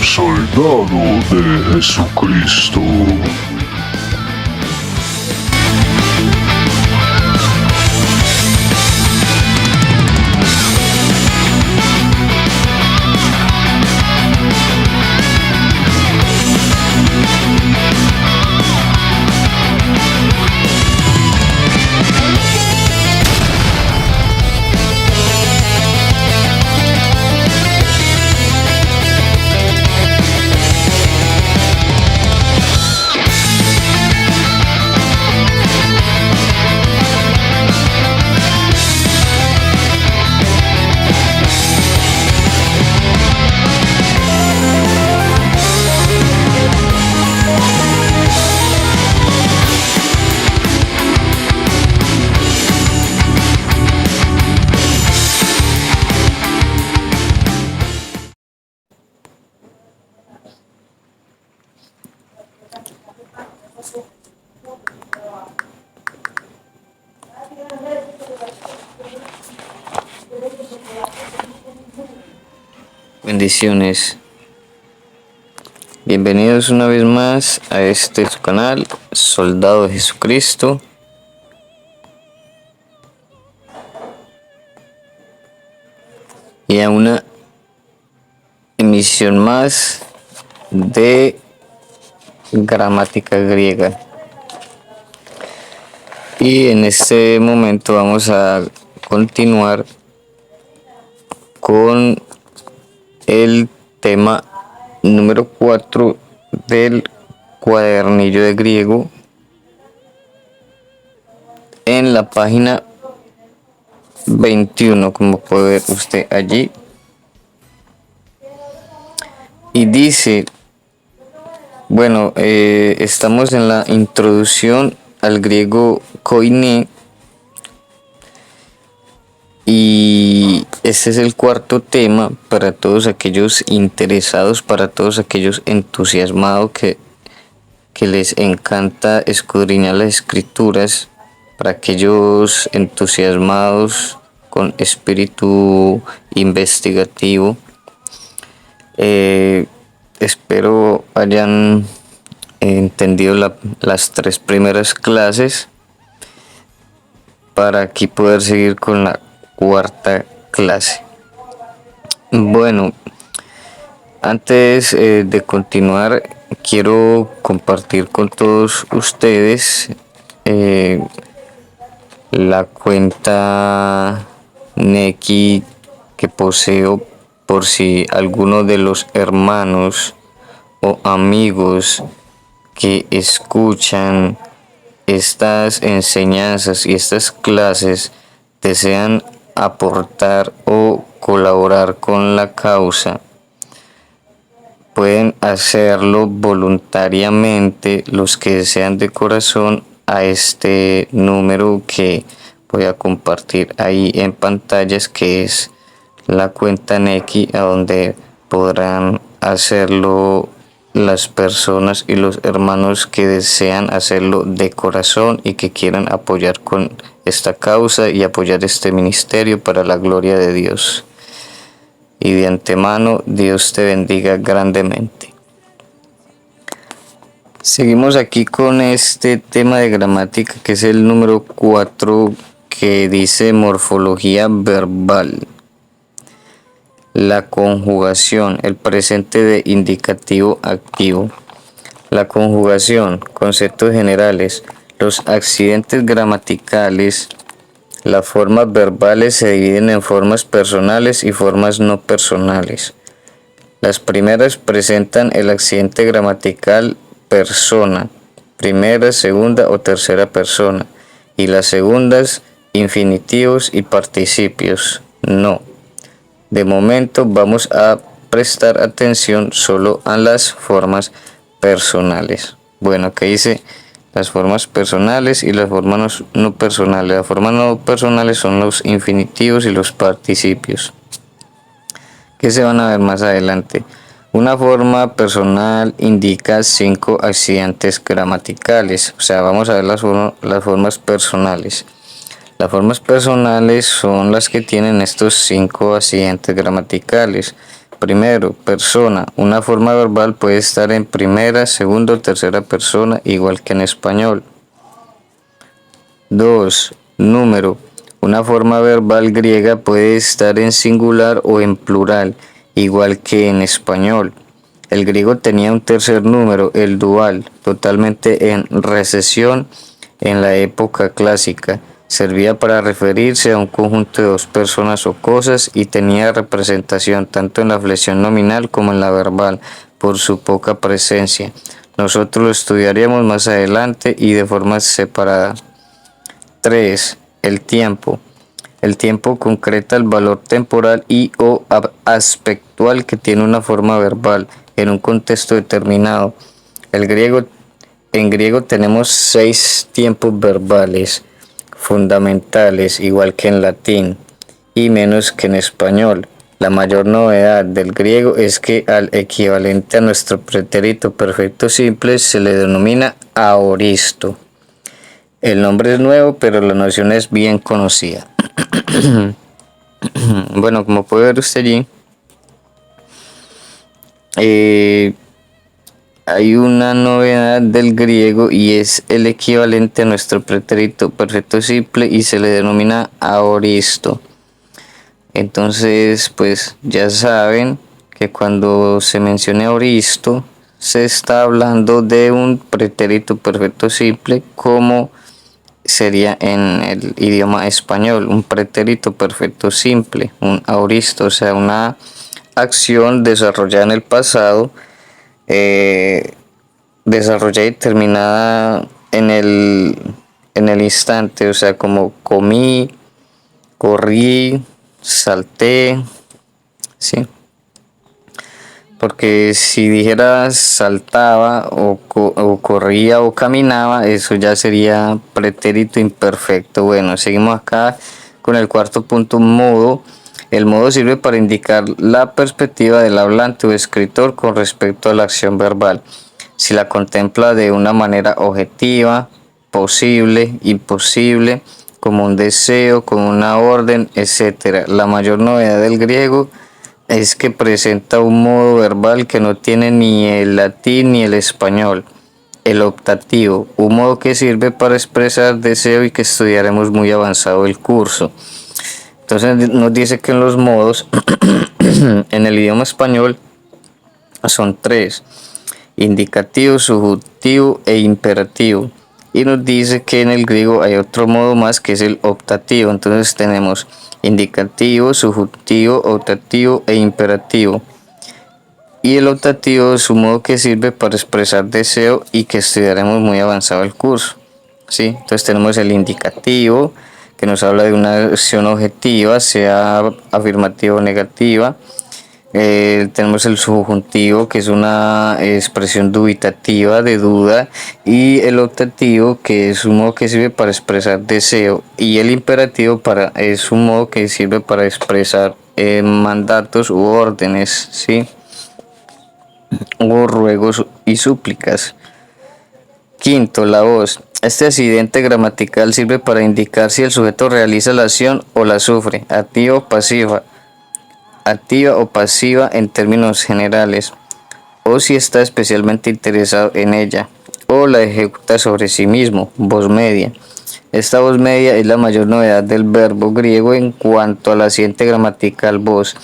soldado de Jesucristo. Bendiciones. Bienvenidos una vez más a su canal, Soldado de Jesucristo. Y a una emisión más de gramática griega. Y en este momento vamos a continuar con el tema número 4 del cuadernillo de griego en la página 21, como puede ver usted allí, y dice, bueno, estamos en la introducción al griego koiné. Y este es el cuarto tema para todos aquellos interesados, para todos aquellos entusiasmados que les encanta escudriñar las escrituras, para aquellos entusiasmados con espíritu investigativo. Espero hayan entendido las tres primeras clases para aquí poder seguir con la cuarta clase. Bueno, antes de continuar, quiero compartir con todos ustedes la cuenta Neki que poseo, por si alguno de los hermanos o amigos que escuchan estas enseñanzas y estas clases desean aportar o colaborar con la causa. Pueden hacerlo voluntariamente los que desean de corazón a este número que voy a compartir ahí en pantallas, que es la cuenta Neki, a donde podrán hacerlo las personas y los hermanos que desean hacerlo de corazón y que quieran apoyar con esta causa y apoyar este ministerio para la gloria de Dios. Y de antemano, Dios te bendiga grandemente. Seguimos aquí con este tema de gramática, que es el número 4, que dice morfología verbal. La conjugación, el presente de indicativo activo. La conjugación, conceptos generales. Los accidentes gramaticales. Las formas verbales se dividen en formas personales y formas no personales. Las primeras presentan el accidente gramatical persona, primera, segunda o tercera persona, y las segundas infinitivos y participios, no. De momento vamos a prestar atención solo a las formas personales. Bueno, aquí dice las formas personales y las formas no personales. Las formas no personales son los infinitivos y los participios, que se van a ver más adelante. Una forma personal indica 5 accidentes gramaticales. O sea, vamos a ver las formas personales. Las formas personales son las que tienen estos 5 accidentes gramaticales. Primero, persona. Una forma verbal puede estar en primera, segunda o tercera persona, igual que en español. 2. Número. Una forma verbal griega puede estar en singular o en plural, igual que en español. El griego tenía un tercer número, el dual, totalmente en recesión en la época clásica. Servía para referirse a un conjunto de dos personas o cosas y tenía representación tanto en la flexión nominal como en la verbal, por su poca presencia. Nosotros lo estudiaremos más adelante y de forma separada. 3. El tiempo. El tiempo concreta el valor temporal y o aspectual que tiene una forma verbal en un contexto determinado. En griego tenemos 6 tiempos verbales fundamentales, igual que en latín, y menos que en español. La mayor novedad del griego es que al equivalente a nuestro pretérito perfecto simple se le denomina aoristo. El nombre es nuevo, pero la noción es bien conocida. Bueno, como puede ver usted allí, hay una novedad del griego y es el equivalente a nuestro pretérito perfecto simple y se le denomina aoristo. Entonces, pues ya saben que cuando se mencione aoristo se está hablando de un pretérito perfecto simple como sería en el idioma español, un pretérito perfecto simple, un aoristo, o sea, una acción desarrollada en el pasado, desarrollada y terminada en el instante, o sea, como comí, corrí, salté, ¿sí? Porque si dijera saltaba o corría o caminaba, eso ya sería pretérito imperfecto. Bueno, seguimos acá con el cuarto punto, modo. El modo sirve para indicar la perspectiva del hablante o escritor con respecto a la acción verbal. Si la contempla de una manera objetiva, posible, imposible, como un deseo, como una orden, etc. La mayor novedad del griego es que presenta un modo verbal que no tiene ni el latín ni el español, el optativo, un modo que sirve para expresar deseo y que estudiaremos muy avanzado el curso. Entonces nos dice que en los modos en el idioma español son 3: indicativo, subjuntivo e imperativo. Y nos dice que en el griego hay otro modo más que es el optativo. Entonces tenemos indicativo, subjuntivo, optativo e imperativo. Y el optativo es un modo que sirve para expresar deseo y que estudiaremos muy avanzado el curso. ¿Sí? Entonces tenemos el indicativo, que nos habla de una acción objetiva, sea afirmativa o negativa. Tenemos el subjuntivo, que es una expresión dubitativa de duda, y el optativo, que es un modo que sirve para expresar deseo, y el imperativo es un modo que sirve para expresar mandatos u órdenes, ¿sí? O ruegos y súplicas. Quinto, la voz. Este accidente gramatical sirve para indicar si el sujeto realiza la acción o la sufre, activa o pasiva en términos generales, o si está especialmente interesado en ella, o la ejecuta sobre sí mismo, voz media. Esta voz media es la mayor novedad del verbo griego en cuanto al accidente gramatical voz,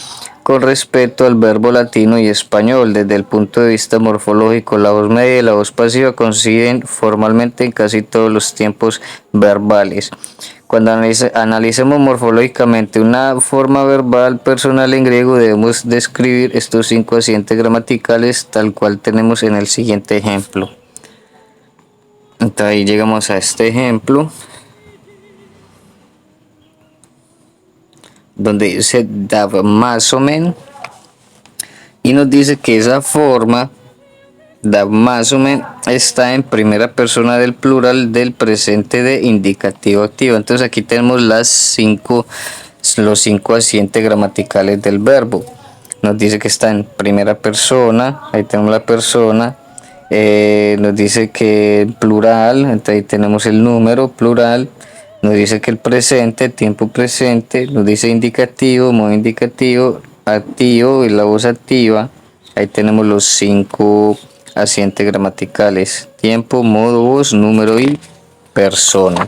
con respecto al verbo latino y español. Desde el punto de vista morfológico, la voz media y la voz pasiva coinciden formalmente en casi todos los tiempos verbales. Cuando analicemos morfológicamente una forma verbal personal en griego, debemos describir estos 5 accidentes gramaticales tal cual tenemos en el siguiente ejemplo. Entonces ahí llegamos a este ejemplo, donde dice davmasomen, y nos dice que esa forma davmasomen está en primera persona del plural del presente de indicativo activo. Entonces aquí tenemos los 5 accidentes gramaticales del verbo. Nos dice que está en primera persona, ahí tenemos la persona. Nos dice que plural, entonces ahí tenemos el número plural. Nos dice que el presente, tiempo presente, nos dice indicativo, modo indicativo, activo y la voz activa, ahí tenemos los 5 accidentes gramaticales: tiempo, modo, voz, número y persona.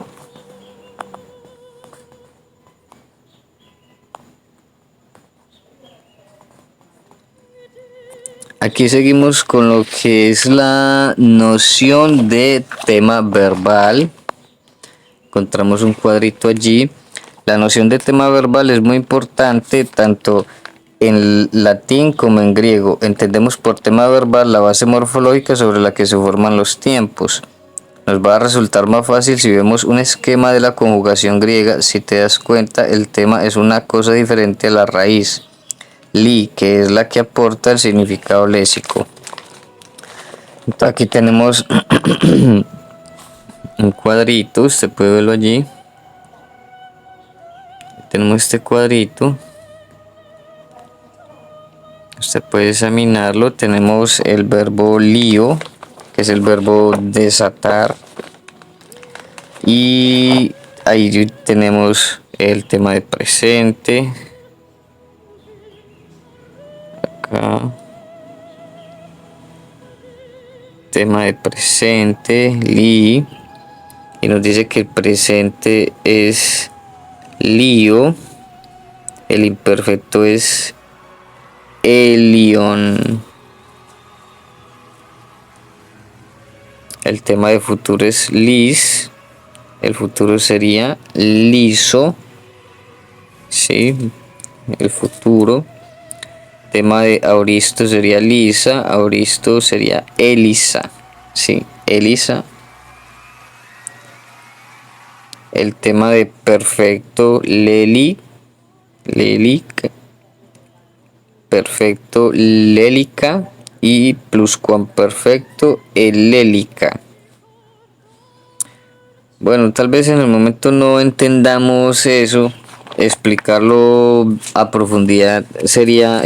Aquí seguimos con lo que es la noción de tema verbal. Encontramos un cuadrito allí. La noción de tema verbal es muy importante tanto en latín como en griego. Entendemos por tema verbal la base morfológica sobre la que se forman los tiempos. Nos va a resultar más fácil si vemos un esquema de la conjugación griega. Si te das cuenta, el tema es una cosa diferente a la raíz, li, que es la que aporta el significado léxico. Entonces aquí tenemos un cuadrito, usted puede verlo allí. Tenemos este cuadrito, usted puede examinarlo. Tenemos el verbo lío, que es el verbo desatar, y ahí tenemos el tema de presente. Acá tema de presente, li, y nos dice que el presente es lío, el imperfecto es elion, el tema de futuro es lis, el futuro sería liso, ¿sí? El futuro. Tema de auristo sería lisa, auristo sería elisa, ¿sí? Elisa. El tema de perfecto, leli, lelic, perfecto, lélica, y pluscuamperfecto, elélica. Bueno, tal vez en el momento no entendamos eso, explicarlo a profundidad sería,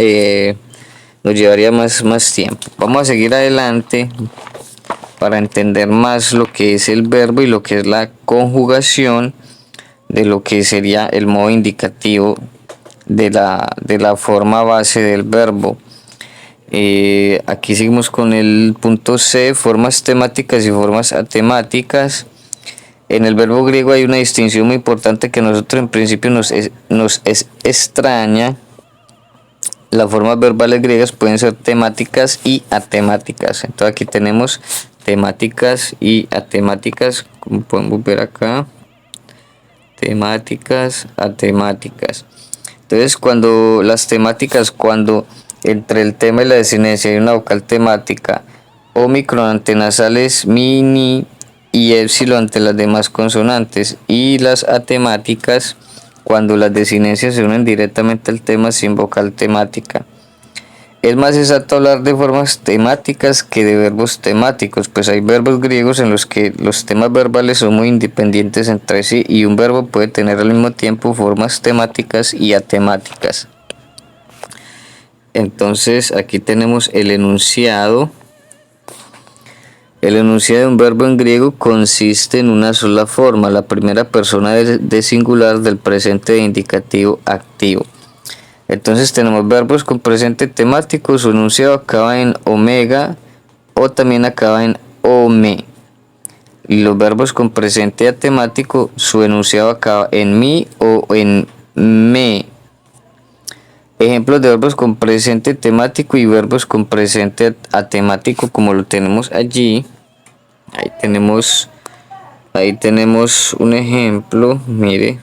nos llevaría más tiempo. Vamos a seguir adelante para entender más lo que es el verbo y lo que es la conjugación de lo que sería el modo indicativo de la forma base del verbo. Aquí seguimos con el punto C, formas temáticas y formas atemáticas. En el verbo griego hay una distinción muy importante que a nosotros en principio nos es extraña. Las formas verbales griegas pueden ser temáticas y atemáticas. Entonces aquí tenemos temáticas y atemáticas, como podemos ver acá. Temáticas, atemáticas. Entonces cuando las temáticas, cuando entre el tema y la desinencia hay una vocal temática, omicron ante nasales mini y épsilon ante las demás consonantes, y las atemáticas cuando las desinencias se unen directamente al tema sin vocal temática. Es más exacto hablar de formas temáticas que de verbos temáticos, pues hay verbos griegos en los que los temas verbales son muy independientes entre sí y un verbo puede tener al mismo tiempo formas temáticas y atemáticas. Entonces aquí tenemos el enunciado. El enunciado de un verbo en griego consiste en una sola forma, la primera persona de singular del presente de indicativo activo. Entonces tenemos verbos con presente temático, su enunciado acaba en omega o también acaba en ome. Y los verbos con presente atemático, su enunciado acaba en mi o en me. Ejemplos de verbos con presente temático y verbos con presente atemático, como lo tenemos allí. Ahí tenemos un ejemplo, mire.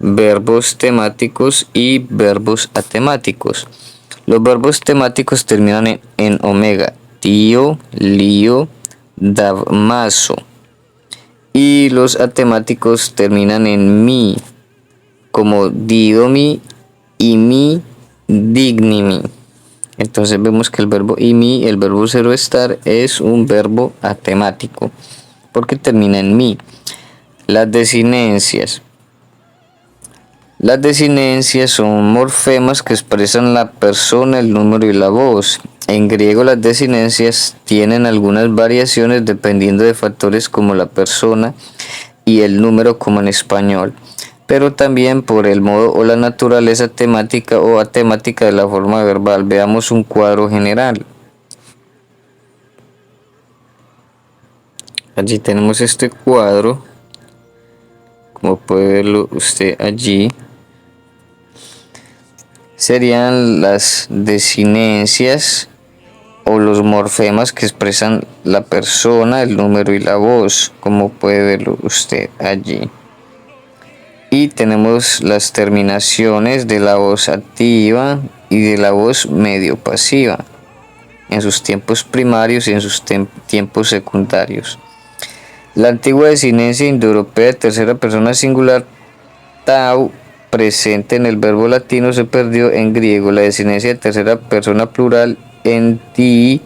Verbos temáticos y verbos atemáticos. Los verbos temáticos terminan en omega, tío, lío, damaso. Y los atemáticos terminan en mi, como didomi y mi, dignimi. Entonces vemos que el verbo imi, el verbo cero estar, es un verbo atemático porque termina en mi. Las desinencias. Las desinencias son morfemas que expresan la persona, el número y la voz. En griego las desinencias tienen algunas variaciones dependiendo de factores como la persona y el número, como en español. pero también por el modo o la naturaleza temática o atemática de la forma verbal. Veamos un cuadro general. Allí tenemos este cuadro, como puede verlo usted allí. Serían las desinencias o los morfemas que expresan la persona, el número y la voz, como puede verlo usted allí. Y tenemos las terminaciones de la voz activa y de la voz medio pasiva en sus tiempos primarios y en sus tiempos secundarios. La antigua desinencia indoeuropea de tercera persona singular tau presente en el verbo latino se perdió en griego. La desinencia de tercera persona plural en ti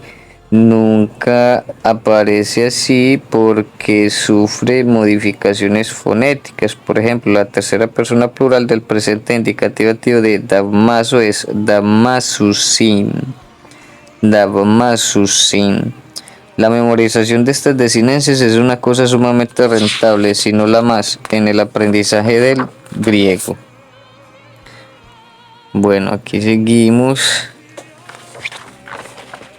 nunca aparece así porque sufre modificaciones fonéticas. Por ejemplo, la tercera persona plural del presente indicativo activo de Damaso es Damasusin. Damasusin. La memorización de estas desinencias es una cosa sumamente rentable, si no la más, en el aprendizaje del griego. Bueno, aquí seguimos.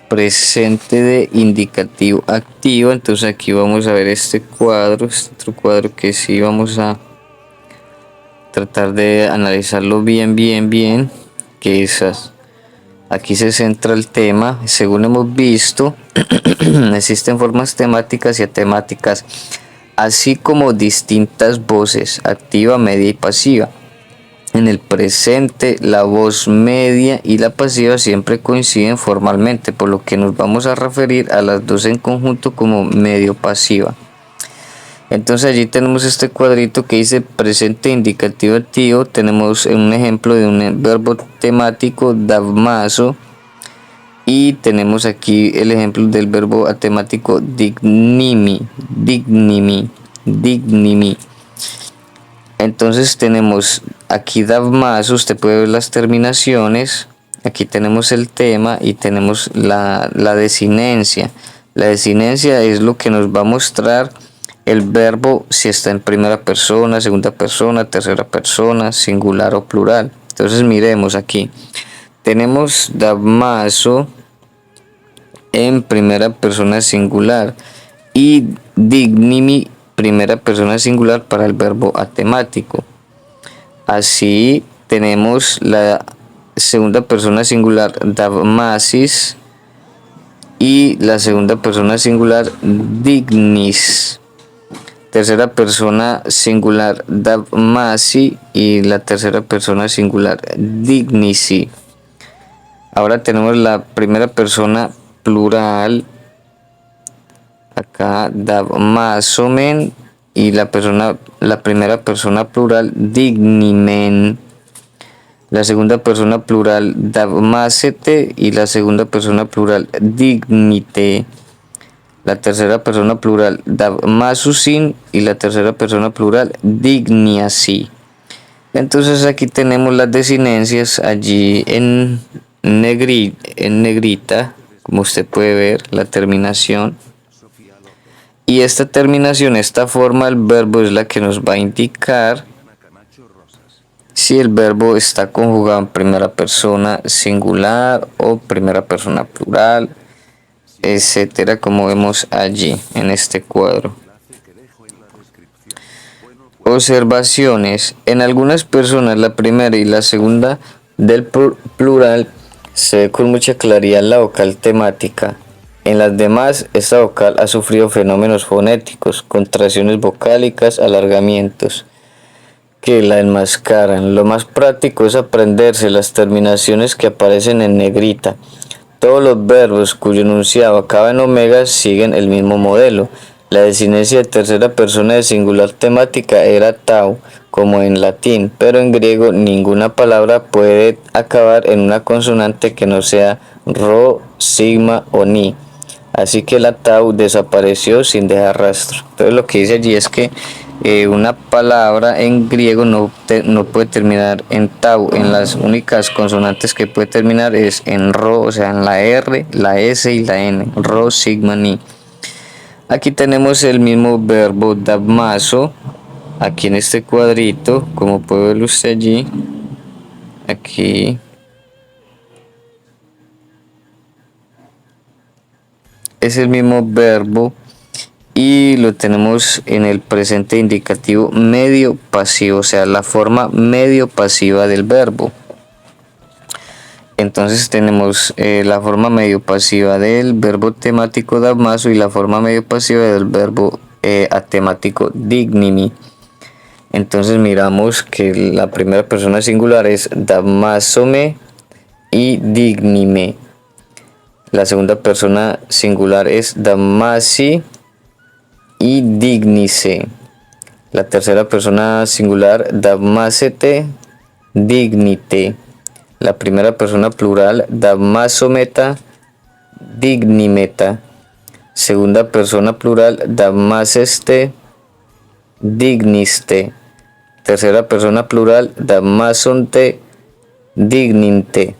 Presente de indicativo activo. Entonces aquí vamos a ver este cuadro, este otro cuadro que sí vamos a tratar de analizarlo bien, que esas. Aquí se centra el tema. Según hemos visto, existen formas temáticas y atemáticas, así como distintas voces, activa, media y pasiva. En el presente, la voz media y la pasiva siempre coinciden formalmente, por lo que nos vamos a referir a las dos en conjunto como medio pasiva. Entonces allí tenemos este cuadrito que dice presente indicativo activo. Tenemos un ejemplo de un verbo temático, damaso, y tenemos aquí el ejemplo del verbo atemático dignimi. Entonces tenemos aquí damaso, usted puede ver las terminaciones, aquí tenemos el tema y tenemos la desinencia. La desinencia es lo que nos va a mostrar el verbo si está en primera persona, segunda persona, tercera persona, singular o plural. Entonces miremos aquí. Tenemos damaso en primera persona singular y dignimi primera persona singular para el verbo atemático. Así tenemos la segunda persona singular damasis y la segunda persona singular dignis. Tercera persona singular damasi y la tercera persona singular dignisi. Ahora tenemos la primera persona plural, acá damasomen, y la primera persona plural dignimen. La segunda persona plural damasete y la segunda persona plural dignite. La tercera persona plural damasusin y la tercera persona plural digniasi. Entonces aquí tenemos las desinencias allí en negrita, como usted puede ver, la terminación. Y esta terminación, esta forma del verbo es la que nos va a indicar si el verbo está conjugado en primera persona singular o primera persona plural, etcétera, como vemos allí en este cuadro. Observaciones. En algunas personas la primera y la segunda del plural se ve con mucha claridad la vocal temática. En las demás, esta vocal ha sufrido fenómenos fonéticos, contracciones vocálicas, alargamientos, que la enmascaran. Lo más práctico es aprenderse las terminaciones que aparecen en negrita. Todos los verbos cuyo enunciado acaba en omega siguen el mismo modelo. La desinencia de tercera persona de singular temática era tau, como en latín, pero en griego ninguna palabra puede acabar en una consonante que no sea ro, sigma o ni. Así que la tau desapareció sin dejar rastro. Entonces lo que dice allí es que una palabra en griego no puede terminar en tau. En las únicas consonantes que puede terminar es en ro, o sea en la R, la S y la N. Ro, sigma, ni. Aquí tenemos el mismo verbo damaso Aquí en este cuadrito, como puede ver usted allí, aquí es el mismo verbo y lo tenemos en el presente indicativo medio pasivo, o sea, la forma medio pasiva del verbo. Entonces tenemos la forma medio pasiva del verbo temático damaso y la forma medio pasiva del verbo atemático dignimi. Entonces miramos que la primera persona singular es damasome y dignime. La segunda persona singular es damasi y dignice. La tercera persona singular damasete dignite. La primera persona plural damasometa dignimeta. Segunda persona plural damaseste digniste. Tercera persona plural damasonte digninte.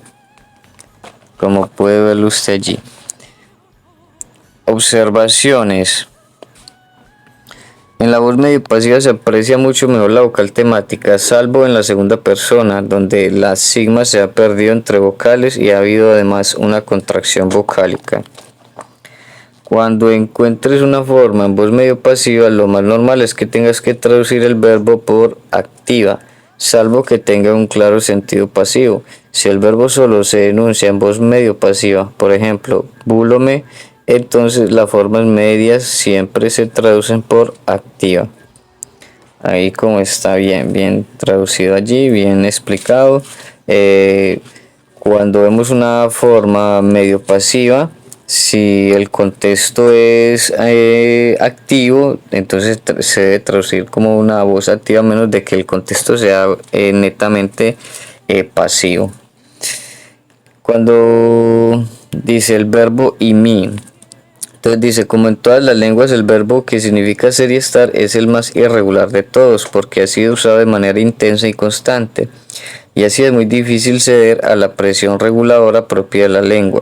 Como puede ver usted allí. Observaciones. En la voz medio pasiva se aprecia mucho mejor la vocal temática, salvo en la segunda persona, donde la sigma se ha perdido entre vocales y ha habido además una contracción vocálica. Cuando encuentres una forma en voz medio pasiva, lo más normal es que tengas que traducir el verbo por activa, salvo que tenga un claro sentido pasivo. Si el verbo solo se enuncia en voz medio pasiva, por ejemplo, búlome, entonces las formas medias siempre se traducen por activa. Ahí como está bien traducido allí, bien explicado. Cuando vemos una forma medio pasiva, si el contexto es activo, entonces se debe traducir como una voz activa, a menos de que el contexto sea netamente pasivo. Cuando dice el verbo imi, entonces dice, como en todas las lenguas, el verbo que significa ser y estar es el más irregular de todos, porque ha sido usado de manera intensa y constante, y así es muy difícil ceder a la presión reguladora propia de la lengua.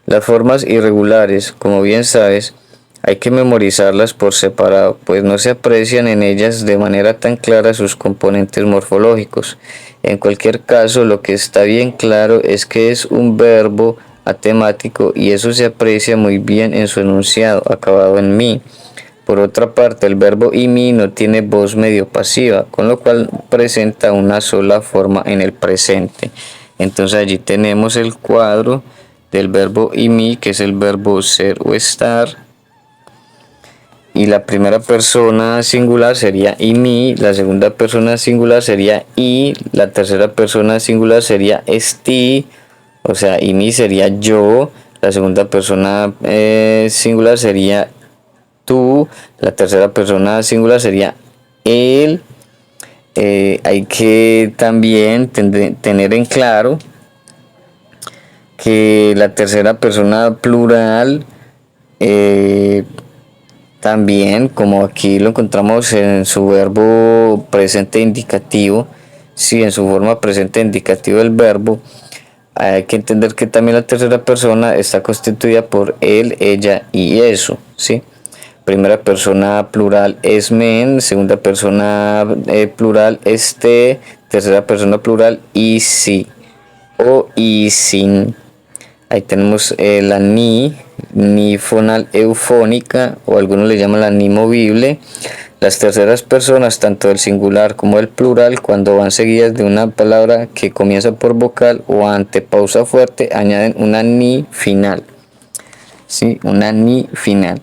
Las formas irregulares, como bien sabes, hay que memorizarlas por separado, pues no se aprecian en ellas de manera tan clara sus componentes morfológicos. En cualquier caso, lo que está bien claro es que es un verbo atemático y eso se aprecia muy bien en su enunciado, acabado en mi. Por otra parte, el verbo imi no tiene voz medio pasiva, con lo cual presenta una sola forma en el presente. Entonces allí tenemos el cuadro del verbo imi, que es el verbo ser o estar. Y la primera persona singular sería imi, la segunda persona singular sería i, la tercera persona singular sería esti, o sea, imi sería yo, la segunda persona singular sería tú, la tercera persona singular sería él. Hay que también tener en claro que la tercera persona plural también, como aquí lo encontramos en su verbo presente indicativo, sí, en su forma presente indicativo del verbo, hay que entender que también la tercera persona está constituida por él, ella y eso, ¿sí? Primera persona plural es men, segunda persona plural este, tercera persona plural y si o y sin. Ahí tenemos la ni fonal eufónica, o algunos le llaman la ni movible. Las terceras personas, tanto del singular como del plural, cuando van seguidas de una palabra que comienza por vocal o ante pausa fuerte, añaden una ni final. ¿Sí? Una ni final.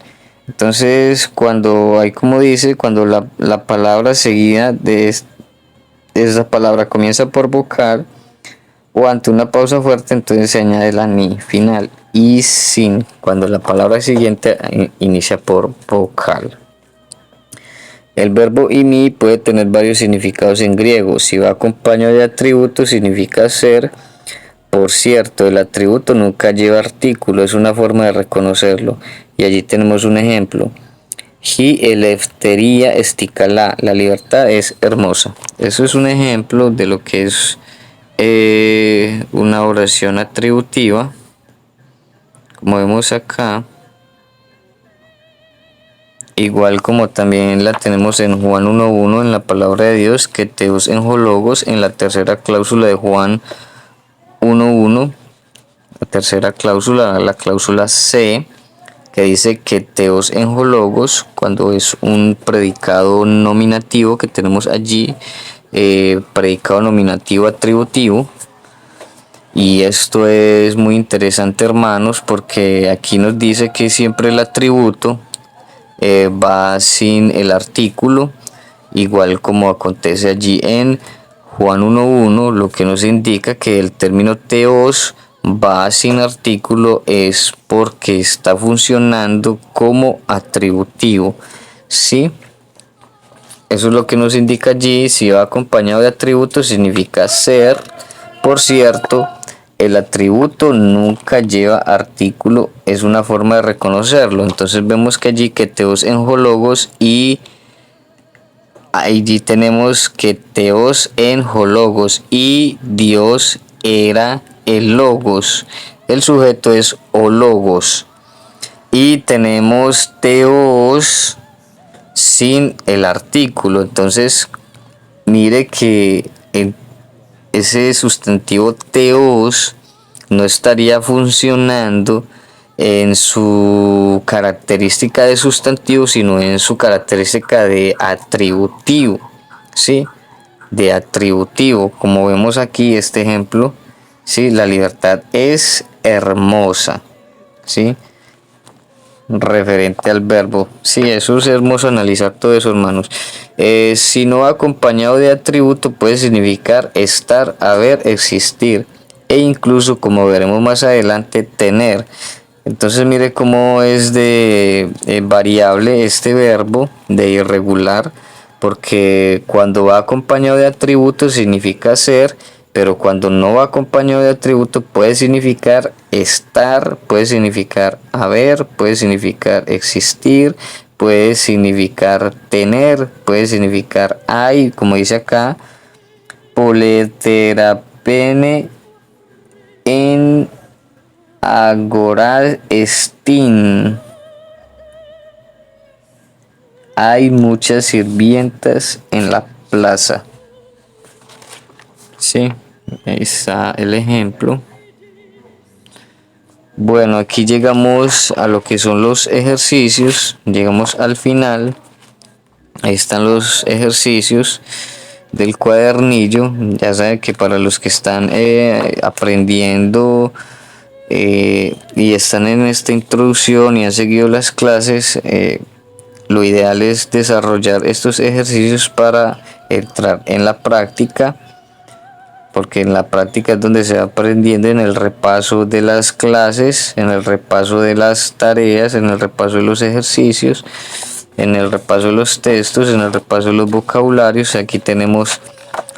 Entonces, cuando hay, como dice, cuando la palabra seguida de esa palabra comienza por vocal o ante una pausa fuerte, entonces se añade la ni final. Y sin, cuando la palabra siguiente inicia por vocal. El verbo imi puede tener varios significados en griego. Si va acompañado de atributos, significa ser. Por cierto, el atributo nunca lleva artículo, es una forma de reconocerlo. Y allí tenemos un ejemplo. Hi eleftheria esticala, la libertad es hermosa. Eso es un ejemplo de lo que es una oración atributiva. Como vemos acá, igual como también la tenemos en Juan 1.1 en la palabra de Dios, que teos en hologos en la tercera cláusula de Juan 1.1, la tercera cláusula, la cláusula C, que dice que teos en hologos, cuando es un predicado nominativo que tenemos allí, predicado nominativo atributivo. Y esto es muy interesante, hermanos, porque aquí nos dice que siempre el atributo va sin el artículo, igual como acontece allí en Juan 1.1, lo que nos indica que el término teos va sin artículo es porque está funcionando como atributivo, ¿sí? Eso es lo que nos indica allí. Si va acompañado de atributos significa ser. Por cierto, el atributo nunca lleva artículo, es una forma de reconocerlo. Entonces vemos que allí que teos en hologos, y allí tenemos que teos en hologos y Dios era el logos. El sujeto es hologos. Y tenemos teos sin el artículo. Entonces mire que ese sustantivo teos no estaría funcionando en su característica de sustantivo, sino en su característica de atributivo, ¿sí? De atributivo, como vemos aquí este ejemplo, ¿sí? La libertad es hermosa, ¿sí? Referente al verbo. Sí, eso es hermoso analizar todo eso, hermanos. Si no acompañado de atributo, puede significar estar, haber, existir, e incluso, como veremos más adelante, tener. Entonces mire cómo es de variable este verbo, de irregular, porque cuando va acompañado de atributo significa ser, pero cuando no va acompañado de atributo puede significar estar, puede significar haber, puede significar existir, puede significar tener, puede significar hay, como dice acá, poleterapene en agora estin. Hay muchas sirvientas en la plaza. Sí, ahí está el ejemplo. Bueno, aquí llegamos a lo que son los ejercicios. Llegamos al final. Ahí están los ejercicios del cuadernillo. Ya saben que para los que están aprendiendo y están en esta introducción y han seguido las clases, lo ideal es desarrollar estos ejercicios para entrar en la práctica, porque en la práctica es donde se va aprendiendo, en el repaso de las clases, en el repaso de las tareas, en el repaso de los ejercicios, en el repaso de los textos, en el repaso de los vocabularios. Aquí tenemos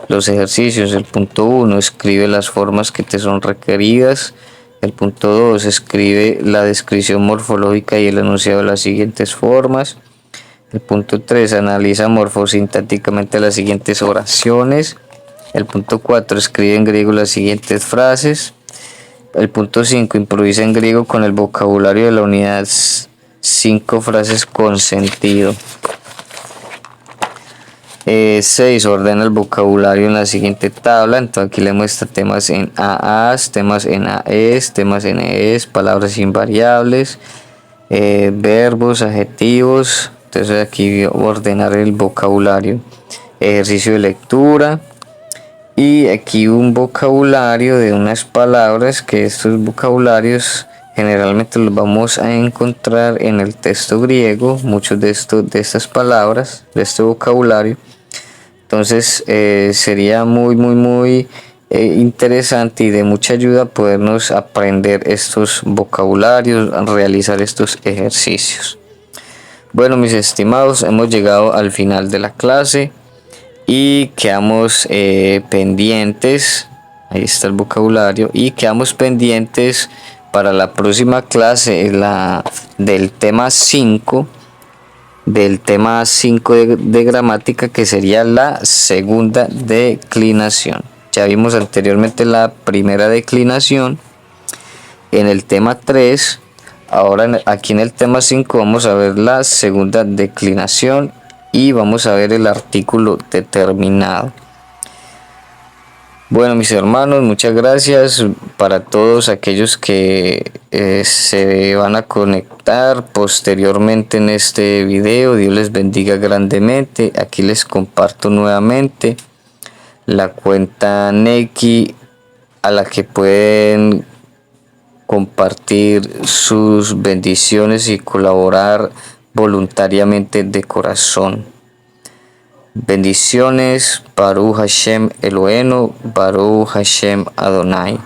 los ejercicios. El punto 1, escribe las formas que te son requeridas. El punto 2, escribe la descripción morfológica y el enunciado de las siguientes formas. El punto 3, analiza morfosintácticamente las siguientes oraciones. El punto 4, escribe en griego las siguientes frases. El punto 5, improvisa en griego con el vocabulario de la unidad 5 frases con sentido. 6, ordena el vocabulario en la siguiente tabla. Entonces aquí le muestra temas en AAs, temas en AEs, temas en EEs, palabras invariables, verbos, adjetivos. Entonces aquí ordenar el vocabulario. Ejercicio de lectura. Y aquí un vocabulario de unas palabras, que estos vocabularios generalmente los vamos a encontrar en el texto griego, muchos de estas palabras, de este vocabulario. Entonces sería muy interesante y de mucha ayuda podernos aprender estos vocabularios, realizar estos ejercicios. Bueno, mis estimados, hemos llegado al final de la clase y quedamos pendientes. Ahí está el vocabulario, y quedamos pendientes para la próxima clase, del tema 5 de gramática, que sería la segunda declinación. Ya vimos anteriormente la primera declinación en el tema 3. Ahora aquí en el tema 5 vamos a ver la segunda declinación y vamos a ver el artículo determinado. Bueno, mis hermanos, muchas gracias para todos aquellos que se van a conectar posteriormente en este video. Dios les bendiga grandemente. Aquí les comparto nuevamente la cuenta Nequi a la que pueden compartir sus bendiciones y colaborar voluntariamente de corazón. Bendiciones, Baruch Hashem Eloheinu, Baruch Hashem Adonai.